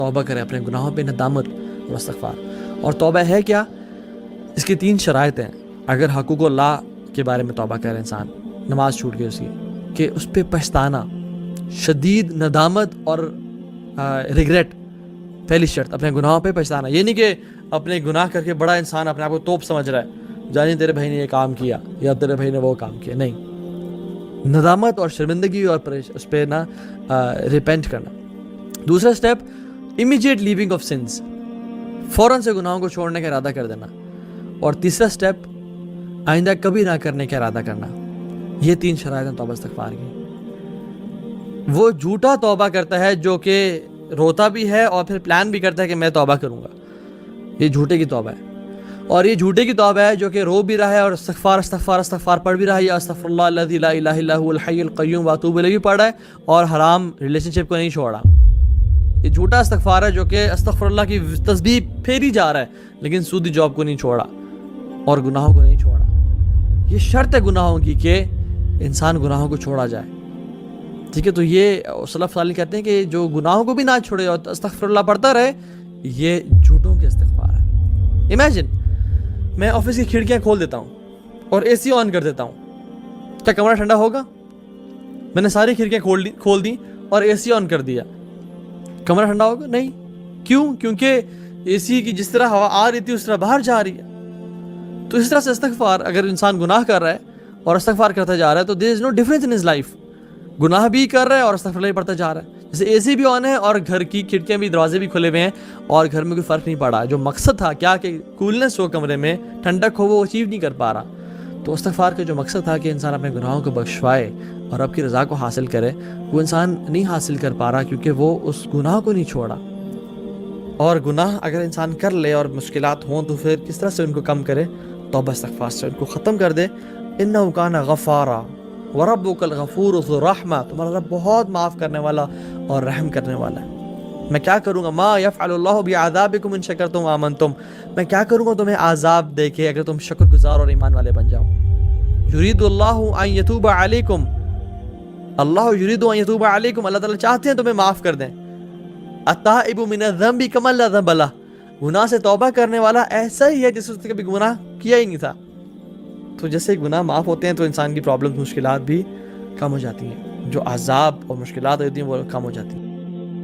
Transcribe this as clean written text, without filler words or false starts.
توبہ کرے اپنے گناہوں پہ، ندامت اور استغفار. اور توبہ ہے کیا؟ اس کی 3 شرائط ہیں. اگر حقوق اللہ کے بارے میں توبہ کرے انسان، نماز چھوٹ گئی اس کی، کہ اس پہ پچھتانا، شدید ندامت اور ریگریٹ. پہلی شرط اپنے گناہوں پہ پچھتانا. یہ نہیں کہ اپنے گناہ کر کے بڑا انسان اپنے آپ کو توپ سمجھ رہا ہے، جانے تیرے بھائی نے یہ کام کیا یا تیرے بھائی نے وہ کام کیا. نہیں، ندامت اور شرمندگی اور اس پہ نا ریپینٹ کرنا. دوسرا step immediate leaving of sins, فوراً سے گناہوں کو چھوڑنے کا ارادہ کر دینا. اور تیسرا سٹیپ آئندہ کبھی نہ کرنے کا ارادہ کرنا. یہ 3 شرائط ہیں توبہ استغفار کی. وہ جھوٹا توبہ کرتا ہے جو کہ روتا بھی ہے اور پھر پلان بھی کرتا ہے کہ میں توبہ کروں گا، یہ جھوٹے کی توبہ ہے. اور یہ جھوٹے کی توبہ ہے جو کہ رو بھی رہا ہے اور استغفار استغفار استغفار پڑھ بھی رہا ہے، یا استغفر اللہ الذی لا الہ الا هو الحی القیوم واتوب الیہ بھی پڑھ رہا ہے اور حرام ریلیشن شپ کو نہیں چھوڑا. یہ جھوٹا استغفار ہے جو کہ استغفر اللہ کی تسبیح پھیری جا رہا ہے لیکن سودی جاب کو نہیں چھوڑا اور گناہوں کو نہیں چھوڑا. یہ شرط ہے گناہوں کی کہ انسان گناہوں کو چھوڑا جائے. ٹھیک ہے، تو یہ سلف صالح کہتے ہیں کہ جو گناہوں کو بھی نہ چھوڑے اور استغفر اللہ پڑھتا رہے، یہ جھوٹوں کے استغفار ہے. امیجن میں آفس کی کھڑکیاں کھول دیتا ہوں اور اے سی آن کر دیتا ہوں، کیا کمرہ ٹھنڈا ہوگا؟ میں نے ساری کھڑکیاں کھول دی اور اے سی آن کر دیا، کمرہ ٹھنڈا ہوگا؟ نہیں. کیوں؟ کیونکہ اے سی کی جس طرح ہوا آ رہی تھی اس طرح باہر جا رہی ہے. تو اس طرح سے استغفار، اگر انسان گناہ کر رہا ہے اور استغفار کرتا جا رہا ہے تو there is no difference in his life. گناہ بھی کر رہا ہے اور استغفر اللہ پڑھتا جا رہا ہے. جیسے اے سی بھی آن ہے اور گھر کی کھڑکیاں بھی، دروازے بھی کھلے ہوئے ہیں اور گھر میں کوئی فرق نہیں پڑا. جو مقصد تھا کیا کہ کولنس ہو کمرے میں، ٹھنڈک ہو، وہ اچیو نہیں کر پا رہا. تو استغفار کا جو مقصد تھا کہ انسان اپنے گناہوں کو بخشوائے اور رب کی رضا کو حاصل کرے، وہ انسان نہیں حاصل کر پا رہا کیونکہ وہ اس گناہ کو نہیں چھوڑا. اور گناہ اگر انسان کر لے اور مشکلات ہوں تو پھر کس طرح سے ان کو کم کرے؟ توبہ استغفار سے ان کو ختم کر دے. انہ کان غفارا وربک الغفور ذو الرحمہ، تمہارا رب بہت معاف کرنے والا اور رحم کرنے والا ہے. میں کیا کروں گا؟ ما یفعل اللہ بعذابکم ان شکرتم وآمنتم، میں کیا کروں گا تمہیں عذاب دے کے اگر تم شکر گزار اور ایمان والے بن جاؤ. یرید اللہ ان یتوب علیکم، اللہ یرید ان یتوب علیکم، اللہ تعالیٰ چاہتے ہیں تمہیں معاف کر دیں. التائب من الذنب کمن لا ذنب لہ، گناہ سے توبہ کرنے والا ایسا ہی ہے جس نے کبھی گناہ کیا ہی نہیں تھا. تو جیسے گناہ معاف ہوتے ہیں تو انسان کی پرابلم مشکلات بھی کم ہو جاتی ہیں، جو عذاب اور مشکلات ہوتی ہیں وہ کم ہو جاتی ہیں.